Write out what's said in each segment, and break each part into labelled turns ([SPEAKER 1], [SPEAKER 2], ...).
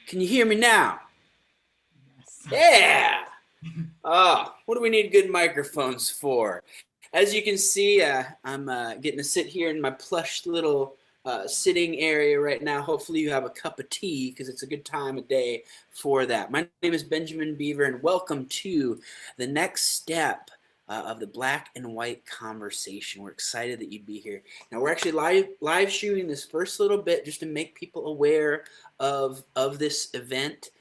[SPEAKER 1] Can you hear me now?
[SPEAKER 2] Yes.
[SPEAKER 1] Yeah. Oh, what do we need good microphones for? As you can see, I'm getting to sit here in my plush little sitting area right now. Hopefully you have a cup of tea because it's a good time of day for that. My name is Benjamin Beaver, and welcome to the next step of the Black and White Conversation. We're excited that you'd be here. Now we're actually live streaming this first little bit just to make people aware of this event.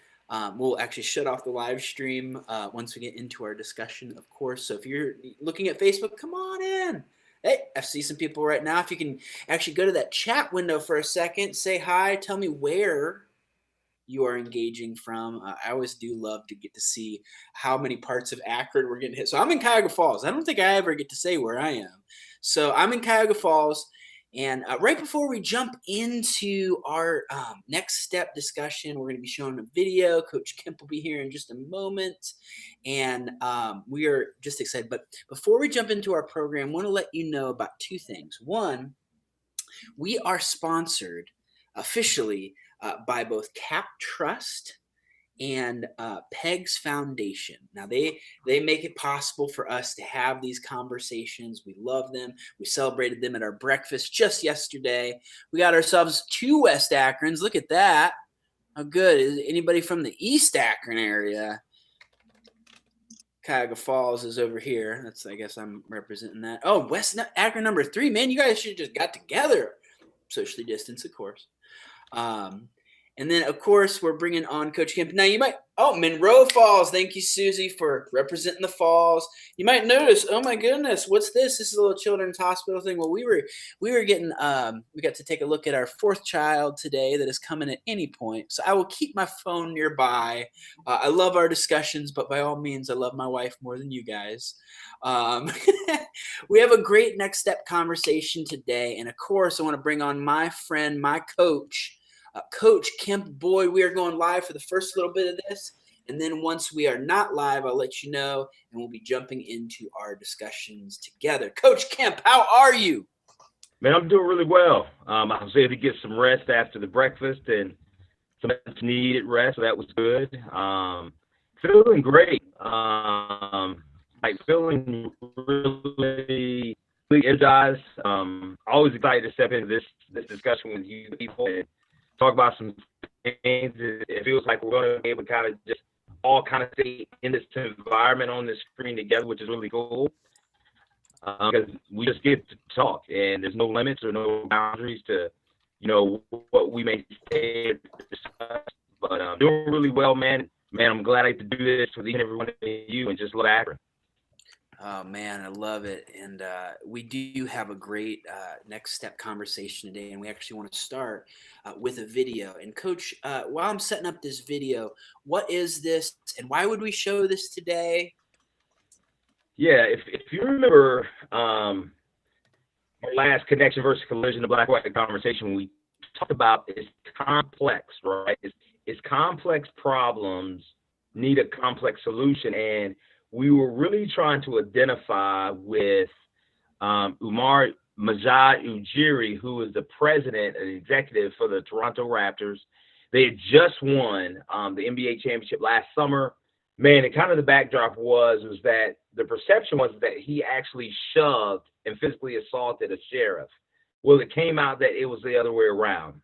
[SPEAKER 1] We'll actually shut off the live stream once we get into our discussion, of course. So if you're looking at Facebook, come on in. Hey, I see some people right now. If you can actually go to that chat window for a second, say hi, tell me where you are engaging from. I always do love to get to see how many parts of Akron we're getting hit. So I'm in Cuyahoga Falls. I don't think I ever get to say where I am. So I'm in Cuyahoga Falls. And right before we jump into our next step discussion, we're going to be showing a video. Coach Kemp will be here in just a moment. And we are just excited. But before we jump into our program, I want to let you know about two things. One, we are sponsored officially by both Cap Trust and Pegs Foundation. Now they make it possible for us to have these conversations. We love them. We celebrated them at our breakfast just yesterday. We got ourselves 2 West Akrons. Look at that. How good. Is anybody from the East Akron area? Cuyahoga Falls is over here. That's, I guess I'm representing that. Oh, West Akron number 3. Man, you guys should have just got together. Socially distanced, of course. And then, of course, we're bringing on Coach Kemp. Now, you might, Monroe Falls. Thank you, Susie, for representing the Falls. You might notice, oh, my goodness, what's this? This is a little children's hospital thing. Well, we were getting, we got to take a look at our 4th child today that is coming at any point. So I will keep my phone nearby. I love our discussions, but by all means, I love my wife more than you guys. We have a great next step conversation today. And, of course, I want to bring on my friend, my coach, Coach Kemp Boyd. We are going live for the first little bit of this, and then once we are not live, I'll let you know, and we'll be jumping into our discussions together. Coach Kemp, how are you?
[SPEAKER 3] Man, I'm doing really well. I was able to get some rest after the breakfast and some needed rest, so that was good. Feeling great. Like feeling really, really energized. Always excited to step into this discussion with you people and talk about some things. It feels like we're going to be able to kind of just all kind of stay in this environment on the screen together, which is really cool. Because we just get to talk, and there's no limits or no boundaries to, what we may say. But doing really well, man. Man, I'm glad I get to do this with each and every one of you and just love Akron.
[SPEAKER 1] Oh man, I love it. And we do have a great next step conversation today. And we actually want to start with a video. And Coach, while I'm setting up this video, what is this and why would we show this today?
[SPEAKER 3] Yeah, if you remember our last connection versus collision, the black-white conversation, we talked about is complex, right? It's complex problems need a complex solution. And we were really trying to identify with Umar Masai Ujiri, who is the president and executive for the Toronto Raptors. They had just won the NBA championship last summer. Man, and kind of the backdrop was that the perception was that he actually shoved and physically assaulted a sheriff. Well, it came out that it was the other way around.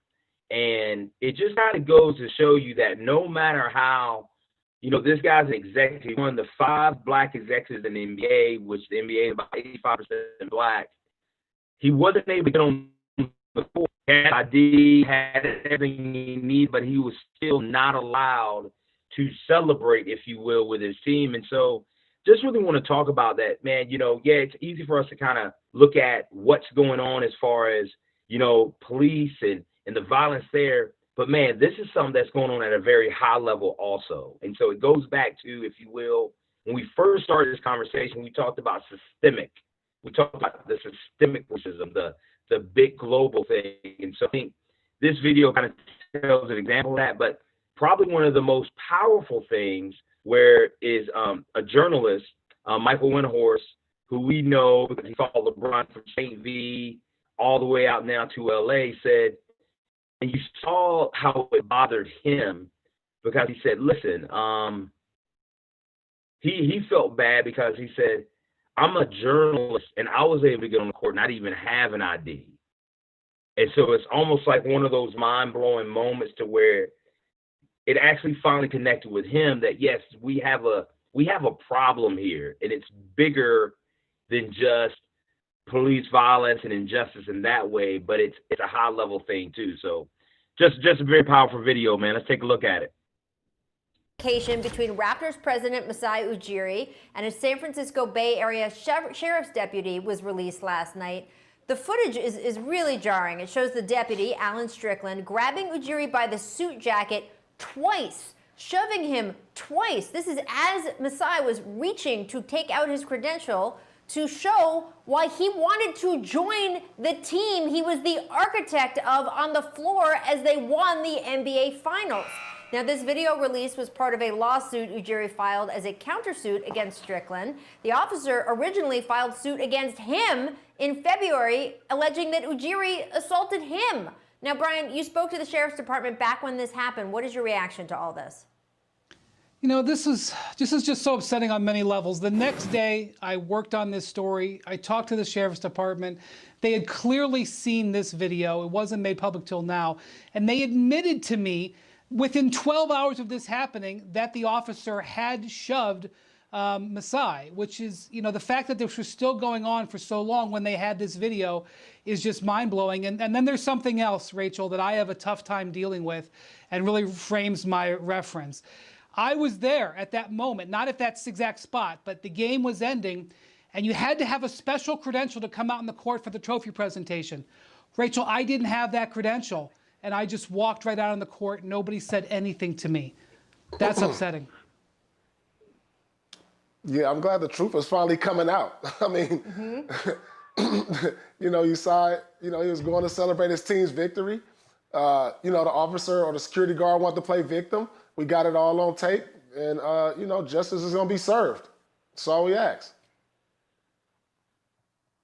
[SPEAKER 3] And it just kind of goes to show you that no matter how, this guy's an executive, one of the 5 black executives in the NBA, which the NBA is about 85% black. He wasn't able to get on the court. He had ID, had everything he needed, but he was still not allowed to celebrate, if you will, with his team. And so just really want to talk about that, man. It's easy for us to kind of look at what's going on as far as, police and the violence there. But, man, this is something that's going on at a very high level also. And so it goes back to, if you will, when we first started this conversation, we talked about systemic. We talked about the systemic racism, the big global thing. And so I think this video kind of tells an example of that. But probably one of the most powerful things where is a journalist, Michael Windhorst, who we know because he followed LeBron from St. V all the way out now to LA, said, and you saw how it bothered him because he said, listen, he felt bad because he said, I'm a journalist and I was able to get on the court and not even have an ID. And so it's almost like one of those mind-blowing moments to where it actually finally connected with him that, yes, we have a problem here, and it's bigger than just police violence and injustice in that way, but it's a high-level thing too. So just a very powerful video, man. Let's take a look at it.
[SPEAKER 4] Between Raptors president Masai Ujiri and a San Francisco Bay Area sheriff's deputy was released last night. The footage is really jarring. It shows the deputy, Alan Strickland, grabbing Ujiri by the suit jacket twice, shoving him twice. This is as Masai was reaching to take out his credential to show why he wanted to join the team he was the architect of on the floor as they won the NBA Finals. Now, this video release was part of a lawsuit Ujiri filed as a countersuit against Strickland. The officer originally filed suit against him in February, alleging that Ujiri assaulted him. Now, Brian, you spoke to the Sheriff's Department back when this happened. What is your reaction to all this?
[SPEAKER 5] This is just so upsetting on many levels. The next day, I worked on this story. I talked to the Sheriff's Department. They had clearly seen this video. It wasn't made public till now. And they admitted to me within 12 hours of this happening that the officer had shoved Masai, which is, the fact that this was still going on for so long when they had this video is just mind-blowing. And then there's something else, Rachel, that I have a tough time dealing with and really frames my reference. I was there at that moment, not at that exact spot, but the game was ending, and you had to have a special credential to come out in the court for the trophy presentation. Rachel, I didn't have that credential, and I just walked right out on the court. Nobody said anything to me. That's upsetting.
[SPEAKER 6] Yeah, I'm glad the truth is finally coming out. I mean, you saw it, he was going to celebrate his team's victory. The officer or the security guard wanted to play victim. We got it all on tape, and, justice is going to be served. That's all we ask.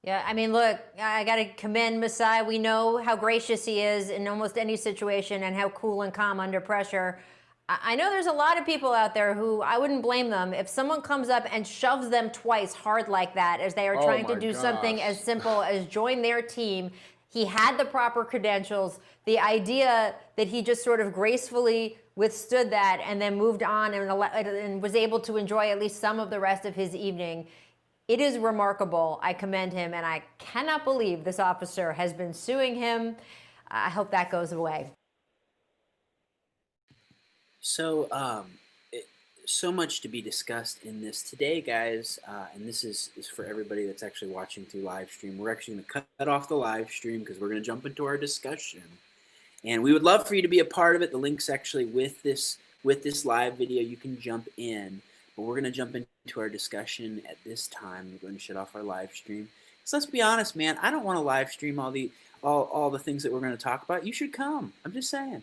[SPEAKER 4] Yeah, I mean, look, I got to commend Masai. We know how gracious he is in almost any situation and how cool and calm under pressure. I know there's a lot of people out there who I wouldn't blame them if someone comes up and shoves them twice hard like that as they are
[SPEAKER 6] Oh
[SPEAKER 4] trying to
[SPEAKER 6] my
[SPEAKER 4] do something
[SPEAKER 6] gosh.
[SPEAKER 4] as simple as join their team. He had the proper credentials. The idea that he just sort of gracefully withstood that and then moved on and was able to enjoy at least some of the rest of his evening. It is remarkable. I commend him, and I cannot believe this officer has been suing him. I hope that goes away.
[SPEAKER 1] So, so much to be discussed in this today, guys. And this is for everybody that's actually watching through live stream. We're actually going to cut off the live stream because we're going to jump into our discussion. And we would love for you to be a part of it. The link's actually with this live video. You can jump in. But we're going to jump into our discussion at this time. We're going to shut off our live stream. Because let's be honest, man, I don't want to live stream all the things that we're going to talk about. You should come. I'm just saying.